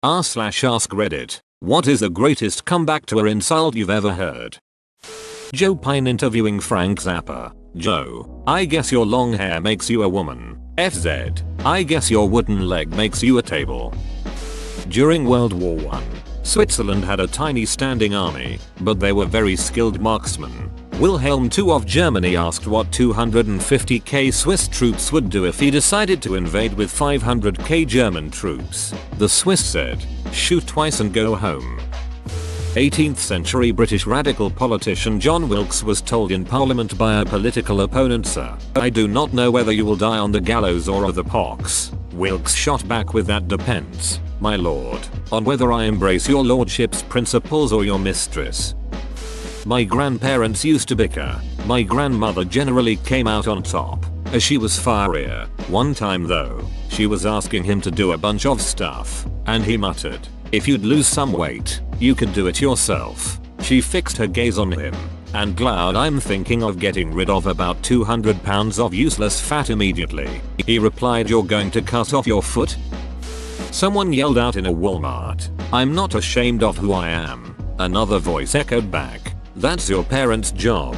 r/AskReddit. What is the greatest comeback to an insult you've ever heard? Joe Pine interviewing Frank Zappa. Joe, I guess your long hair makes you a woman. FZ, I guess your wooden leg makes you a table. During World War I, Switzerland had a tiny standing army, but they were very skilled marksmen. Wilhelm II of Germany asked what 250k Swiss troops would do if he decided to invade with 500k German troops. The Swiss said, shoot twice and go home. 18th century British radical politician John Wilkes was told in Parliament by a political opponent, "Sir, I do not know whether you will die on the gallows or of the pox." Wilkes shot back with, "That depends, my lord, on whether I embrace your lordship's principles or your mistress." My grandparents used to bicker. My grandmother generally came out on top, as she was firier. One time though, she was asking him to do a bunch of stuff, and he muttered, "If you'd lose some weight, you could do it yourself." She fixed her gaze on him, and glowered, "I'm thinking of getting rid of about 200 pounds of useless fat immediately." He replied, "You're going to cut off your foot?" Someone yelled out in a Walmart, "I'm not ashamed of who I am." Another voice echoed back, "That's your parents' job."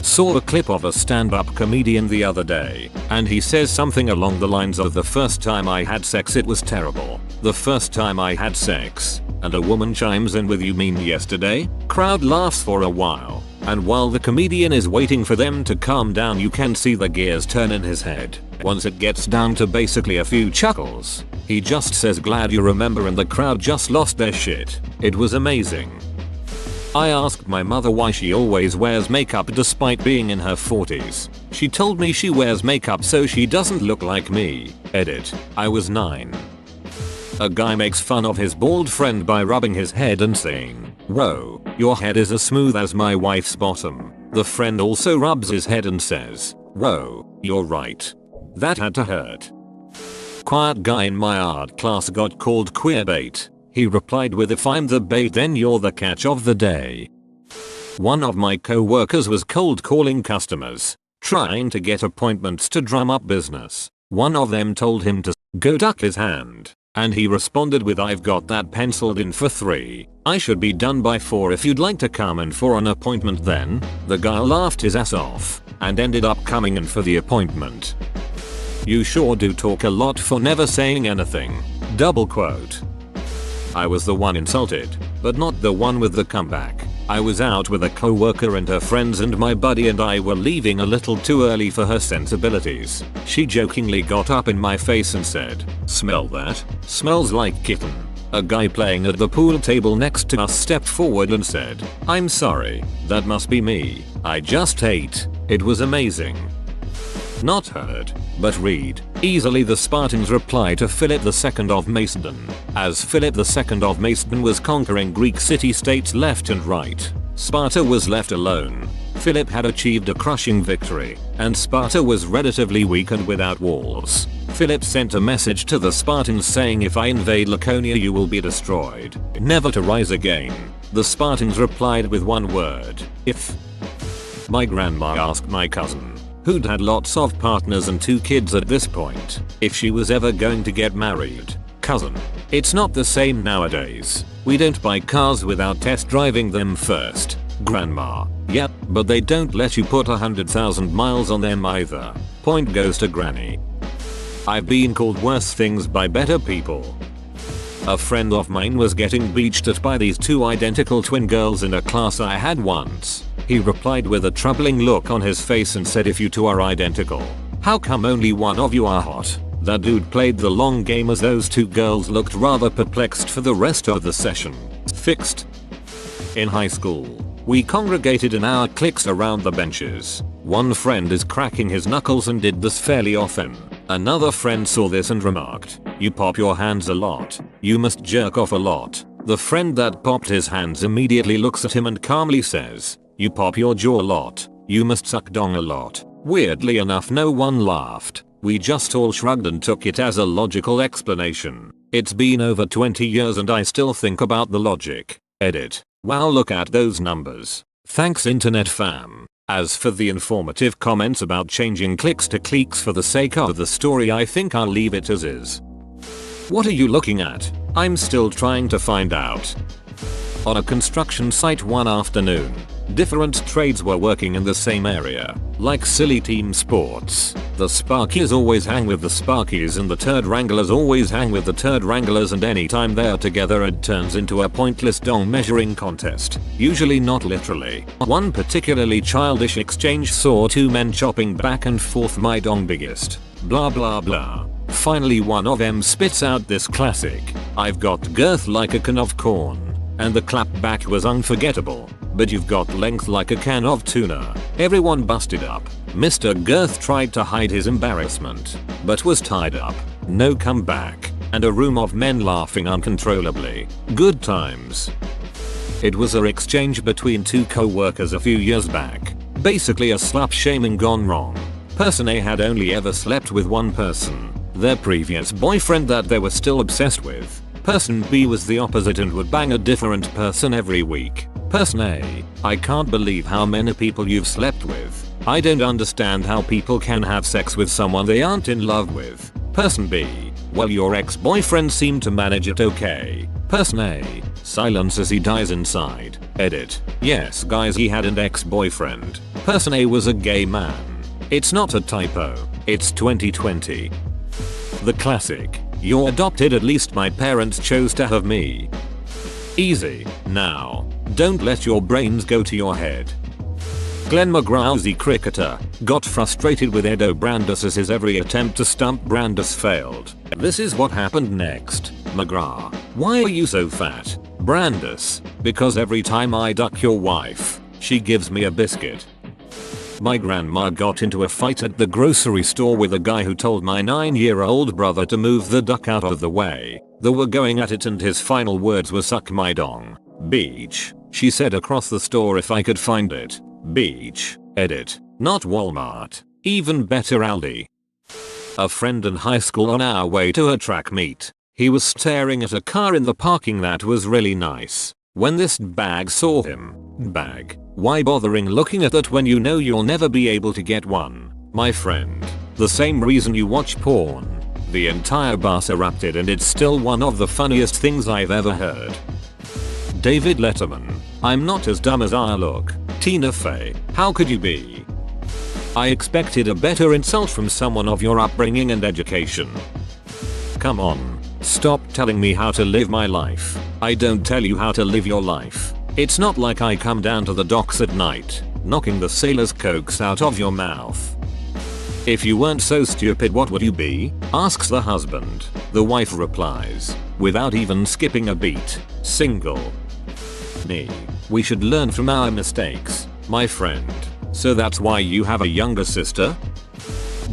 Saw a clip of a stand-up comedian the other day, and he says something along the lines of, "The first time I had sex it was terrible. The first time I had sex," and a woman chimes in with, "You mean yesterday?" Crowd laughs for a while, and while the comedian is waiting for them to calm down, you can see the gears turn in his head. Once it gets down to basically a few chuckles, he just says, "Glad you remember," and the crowd just lost their shit. It was amazing. I asked my mother why she always wears makeup despite being in her 40s. She told me she wears makeup so she doesn't look like me. Edit. I was 9. A guy makes fun of his bald friend by rubbing his head and saying, "Whoa, your head is as smooth as my wife's bottom." The friend also rubs his head and says, "Whoa, you're right. That had to hurt." Quiet guy in my art class got called queerbait. He replied with, "If I'm the bait then you're the catch of the day." One of my co-workers was cold calling customers, trying to get appointments to drum up business. One of them told him to go duck his hand, and he responded with, "I've got that penciled in for 3. I should be done by 4 if you'd like to come in for an appointment then." The guy laughed his ass off and ended up coming in for the appointment. "You sure do talk a lot for never saying anything." Double quote. I was the one insulted, but not the one with the comeback. I was out with a co-worker and her friends, and my buddy and I were leaving a little too early for her sensibilities. She jokingly got up in my face and said, "Smell that? Smells like kitten." A guy playing at the pool table next to us stepped forward and said, "I'm sorry, that must be me. I just ate." It was amazing. Not heard, but read. Easily the Spartans reply to Philip II of Macedon. As Philip II of Macedon was conquering Greek city-states left and right, Sparta was left alone. Philip had achieved a crushing victory, and Sparta was relatively weak and without walls. Philip sent a message to the Spartans saying, "If I invade Laconia you will be destroyed, never to rise again." The Spartans replied with one word, "If." My grandma asked my cousin, who'd had lots of partners and 2 kids at this point, if she was ever going to get married. Cousin, it's not the same nowadays. We don't buy cars without test driving them first. Grandma, yep, but they don't let you put 100,000 miles on them either. Point goes to Granny. I've been called worse things by better people. A friend of mine was getting bleached at by these 2 identical twin girls in a class I had once. He replied with a troubling look on his face and said, "If you 2 are identical, how come only one of you are hot?" That dude played the long game as those 2 girls looked rather perplexed for the rest of the session. Fixed. In high school, we congregated in our cliques around the benches. One friend is cracking his knuckles and did this fairly often. Another friend saw this and remarked, "You pop your hands a lot. You must jerk off a lot." The friend that popped his hands immediately looks at him and calmly says, "You pop your jaw a lot. You must suck dong a lot." Weirdly enough, no one laughed. We just all shrugged and took it as a logical explanation. It's been over 20 years and I still think about the logic. Edit. Wow, look at those numbers. Thanks internet fam. As for the informative comments about changing clicks to cliques for the sake of the story, I think I'll leave it as is. What are you looking at? I'm still trying to find out. On a construction site one afternoon, different trades were working in the same area, like silly team sports. The Sparkies always hang with the Sparkies and the Turd Wranglers always hang with the Turd Wranglers, and anytime they're together it turns into a pointless dong measuring contest, usually not literally. One particularly childish exchange saw two men chopping back and forth, my dong biggest, blah blah blah. Finally one of them spits out this classic, "I've got girth like a can of corn." And the clap back was unforgettable. "But you've got length like a can of tuna." Everyone busted up. Mr. Girth tried to hide his embarrassment, but was tied up. No comeback. And a room of men laughing uncontrollably. Good times. It was an exchange between two co-workers a few years back. Basically a slut shaming gone wrong. Person A had only ever slept with one person, their previous boyfriend that they were still obsessed with. Person B was the opposite and would bang a different person every week. Person A, "I can't believe how many people you've slept with. I don't understand how people can have sex with someone they aren't in love with." Person B, "Well, your ex-boyfriend seemed to manage it okay." Person A, silence as he dies inside. Edit. Yes guys, he had an ex-boyfriend. Person A was a gay man. It's not a typo. It's 2020. The classic. "You're adopted, at least my parents chose to have me." Easy. Now, don't let your brains go to your head. Glenn McGrath, the cricketer, got frustrated with Ed O'Brandis as his every attempt to stump Brandis failed. This is what happened next. McGrath, "Why are you so fat?" Brandis, "Because every time I duck your wife, she gives me a biscuit." My grandma got into a fight at the grocery store with a guy who told my 9-year-old brother to move the duck out of the way. They were going at it and his final words were, "Suck my dong." "Beach," she said across the store if I could find it. Beach. Edit. Not Walmart. Even better, Aldi. A friend in high school on our way to a track meet. He was staring at a car in the parking that was really nice. When this bag saw him. Bag. Why bothering looking at that when you know you'll never be able to get one? My friend. The same reason you watch porn. The entire bus erupted and it's still one of the funniest things I've ever heard. David Letterman. "I'm not as dumb as I look." Tina Fey. "How could you be?" I expected a better insult from someone of your upbringing and education. Come on. Stop telling me how to live my life. I don't tell you how to live your life. It's not like I come down to the docks at night, knocking the sailor's cokes out of your mouth. "If you weren't so stupid, what would you be?" asks the husband. The wife replies, without even skipping a beat, "Single." Me. We should learn from our mistakes, my friend. So that's why you have a younger sister?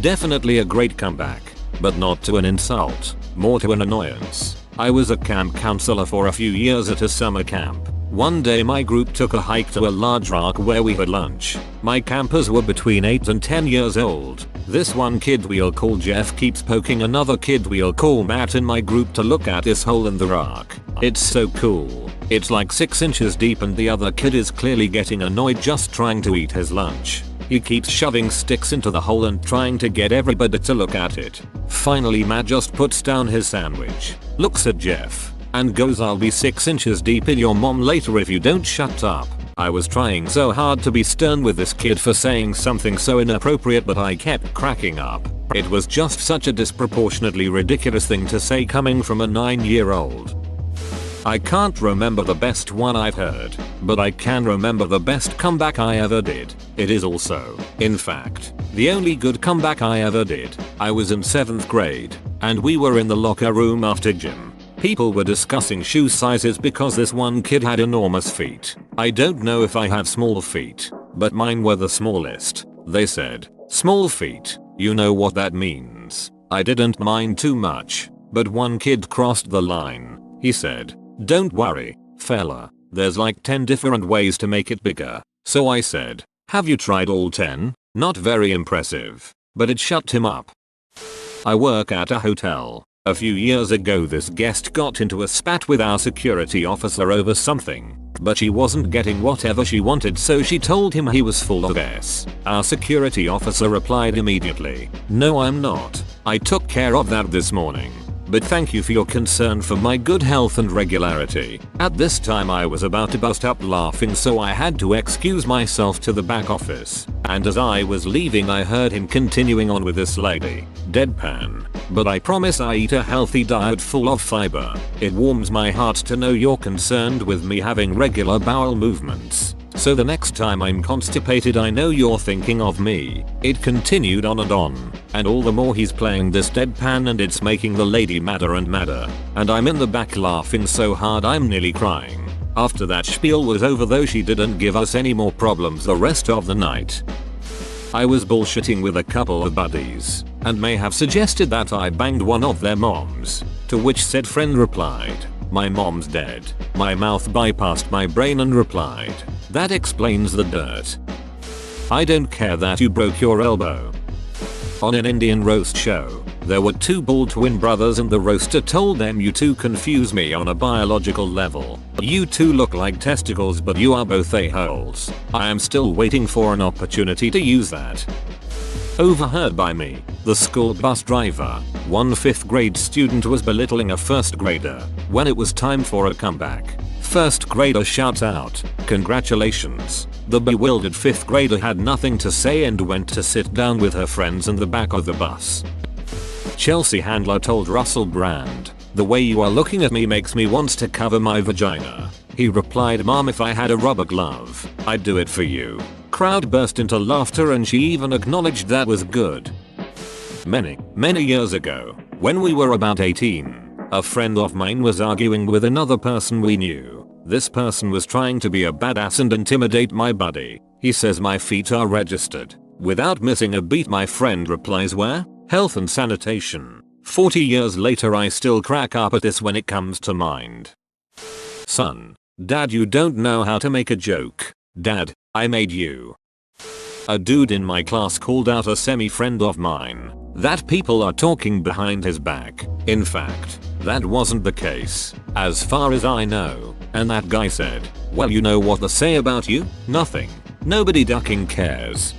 Definitely a great comeback, but not to an insult, more to an annoyance. I was a camp counselor for a few years at a summer camp. One day my group took a hike to a large rock where we had lunch. My campers were between 8 and 10 years old. This one kid we'll call Jeff keeps poking another kid we'll call Matt in my group to look at this hole in the rock. It's so cool. It's like 6 inches deep and the other kid is clearly getting annoyed just trying to eat his lunch. He keeps shoving sticks into the hole and trying to get everybody to look at it. Finally Matt just puts down his sandwich, looks at Jeff, and goes, "I'll be 6 inches deep in your mom later if you don't shut up." I was trying so hard to be stern with this kid for saying something so inappropriate, but I kept cracking up. It was just such a disproportionately ridiculous thing to say coming from a 9-year-old. I can't remember the best one I've heard, but I can remember the best comeback I ever did. It is also, in fact, the only good comeback I ever did. I was in 7th grade, and we were in the locker room after gym. People were discussing shoe sizes because this one kid had enormous feet. I don't know if I have small feet, but mine were the smallest. They said, "Small feet, you know what that means." I didn't mind too much, but one kid crossed the line. He said, "Don't worry, fella, there's like 10 different ways to make it bigger." So I said, "Have you tried all 10? Not very impressive, but it shut him up. I work at a hotel. A few years ago this guest got into a spat with our security officer over something, but she wasn't getting whatever she wanted, so she told him he was full of S. Our security officer replied immediately, "No I'm not. I took care of that this morning." but thank you for your concern for my good health and regularity. At this time I was about to bust up laughing, so I had to excuse myself to the back office. And as I was leaving I heard him continuing on with this lady. Deadpan. But I promise I eat a healthy diet full of fiber. It warms my heart to know you're concerned with me having regular bowel movements. So the next time I'm constipated I know you're thinking of me. It continued on, and all the more he's playing this deadpan and it's making the lady madder and madder. And I'm in the back laughing so hard I'm nearly crying. After that spiel was over though, she didn't give us any more problems the rest of the night. I was bullshitting with a couple of buddies and may have suggested that I banged one of their moms, to which said friend replied, "My mom's dead." My mouth bypassed my brain and replied, "That explains the dirt. I don't care that you broke your elbow." On an Indian roast show, there were two bald twin brothers and the roaster told them, "You two confuse me on a biological level. You two look like testicles but you are both a-holes. I am still waiting for an opportunity to use that." Overheard by me, the school bus driver, one 5th grade student was belittling a 1st grader when it was time for a comeback. 1st grader shouts out, "Congratulations." The bewildered 5th grader had nothing to say and went to sit down with her friends in the back of the bus. Chelsea Handler told Russell Brand, "The way you are looking at me makes me want to cover my vagina." He replied, "Mom, if I had a rubber glove, I'd do it for you." Crowd burst into laughter and she even acknowledged that was good. Many years ago, when we were about 18, a friend of mine was arguing with another person we knew. This person was trying to be a badass and intimidate my buddy. He says, "My feet are registered." Without missing a beat my friend replies, "Where?" "Health and sanitation." 40 years later I still crack up at this when it comes to mind. Son. Dad, you don't know how to make a joke. Dad, I made you. A dude in my class called out a semi-friend of mine that people are talking behind his back. In fact, that wasn't the case, as far as I know. And that guy said, "Well, you know what they say about you? Nothing. Nobody ducking cares."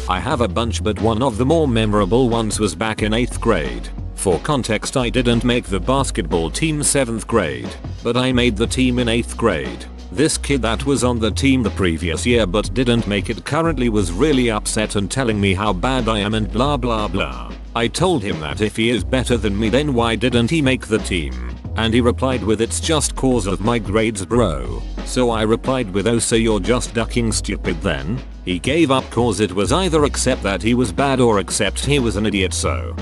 I have a bunch, but one of the more memorable ones was back in 8th grade. For context, I didn't make the basketball team 7th grade, but I made the team in 8th grade. This kid that was on the team the previous year but didn't make it currently was really upset and telling me how bad I am and blah blah blah. I told him that if he is better than me then why didn't he make the team? And he replied with, "It's just cause of my grades, bro." So I replied with, "Oh, so you're just ducking stupid then?" He gave up cause it was either accept that he was bad or accept he was an idiot. So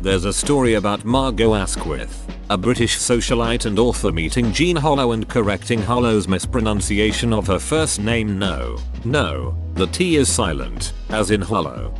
there's a story about Margot Asquith, a British socialite and author, meeting Jean Hollow and correcting Hollow's mispronunciation of her first name. No, the T is silent, as in hollow.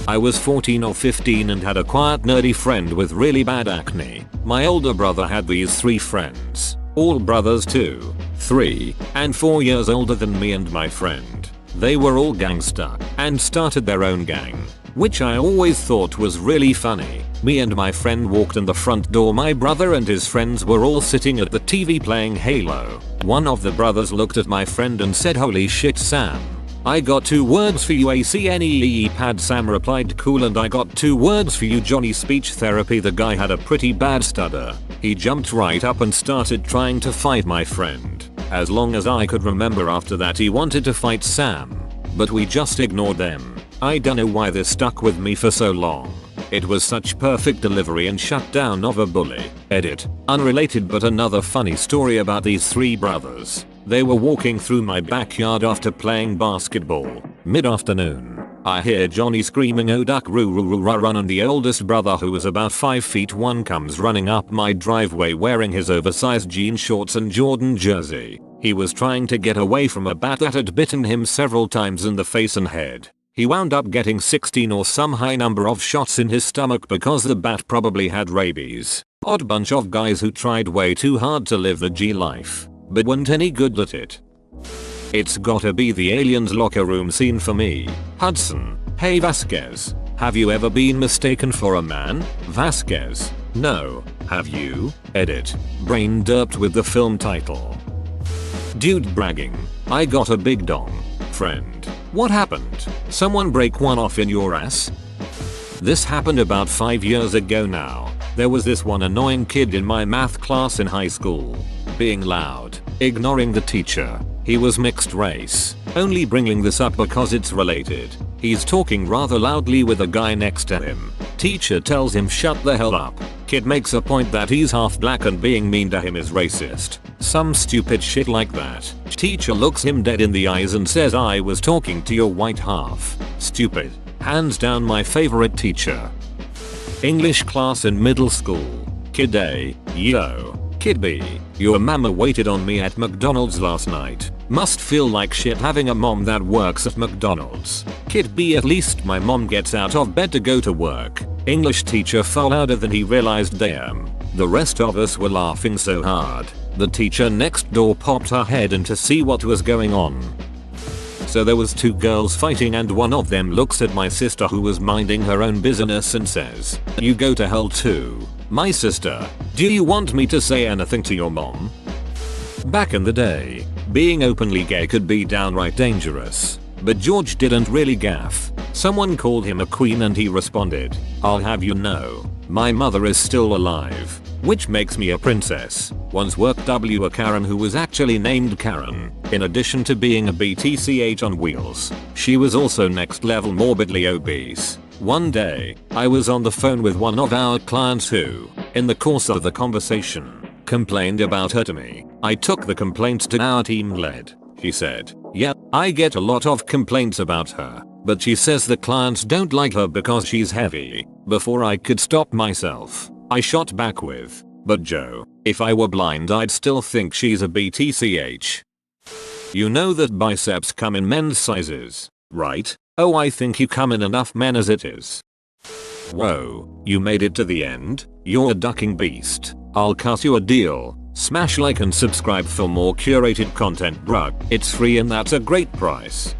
I was 14 or 15 and had a quiet nerdy friend with really bad acne. My older brother had these 3 friends, all brothers 2, 3, and 4 years older than me and my friend. They were all gangsta and started their own gang, which I always thought was really funny. Me and my friend walked in the front door. My brother and his friends were all sitting at the TV playing Halo. One of the brothers looked at my friend and said, "Holy shit, Sam. I got 2 words for you, ACNEE pad." Sam replied, "Cool." "And I got 2 words for you, Johnny." Speech therapy. The guy had a pretty bad stutter. He jumped right up and started trying to fight my friend. As long as I could remember after that he wanted to fight Sam, but we just ignored them. I don't know why this stuck with me for so long. It was such perfect delivery and shutdown of a bully. Edit. Unrelated but another funny story about these 3 brothers. They were walking through my backyard after playing basketball. Mid-afternoon, I hear Johnny screaming, "Oh duck, roo roo roo run," and the oldest brother, who was about 5 feet 1, comes running up my driveway wearing his oversized jean shorts and Jordan jersey. He was trying to get away from a bat that had bitten him several times in the face and head. He wound up getting 16 or some high number of shots in his stomach because the bat probably had rabies. Odd bunch of guys who tried way too hard to live the G life, but weren't any good at it. It's gotta be the Aliens locker room scene for me. Hudson. "Hey Vasquez, have you ever been mistaken for a man?" Vasquez. "No, have you?" Edit. Brain derped with the film title. Dude bragging, "I got a big dong." Friend. "What happened? Someone break one off in your ass?" This happened about 5 years ago now. There was this one annoying kid in my math class in high school. Being loud, ignoring the teacher. He was mixed race. Only bringing this up because it's related. He's talking rather loudly with a guy next to him. Teacher tells him shut the hell up. Kid makes a point that he's half black and being mean to him is racist. Some stupid shit like that. Teacher looks him dead in the eyes and says I was talking to your white half. Stupid. Hands down my favorite teacher. English class in middle school. Kid A, yo. Kid B, your mama waited on me at McDonald's last night. Must feel like shit having a mom that works at McDonald's. Kid B, at least my mom gets out of bed to go to work. English teacher fell louder than he realized damn. The rest of us were laughing so hard. The teacher next door popped her head in to see what was going on. So there was two girls fighting and one of them looks at my sister who was minding her own business and says, "You go to hell too." My sister, do you want me to say anything to your mom? Back in the day, being openly gay could be downright dangerous. But George didn't really gaff. Someone called him a queen and he responded, "I'll have you know, my mother is still alive." Which makes me a princess. Once worked W a Karen who was actually named Karen. In addition to being a BTCH on wheels, she was also next level morbidly obese. One day, I was on the phone with one of our clients who, in the course of the conversation, complained about her to me. I took the complaints to our team lead. She said, "Yeah, I get a lot of complaints about her, but she says the clients don't like her because she's heavy." Before I could stop myself, I shot back with, "But Joe, if I were blind I'd still think she's a BTCH. You know that biceps come in men's sizes, right? Oh, I think you come in enough men as it is." Whoa, you made it to the end? You're a ducking beast. I'll cut you a deal. Smash like and subscribe for more curated content, bruh. It's free and that's a great price.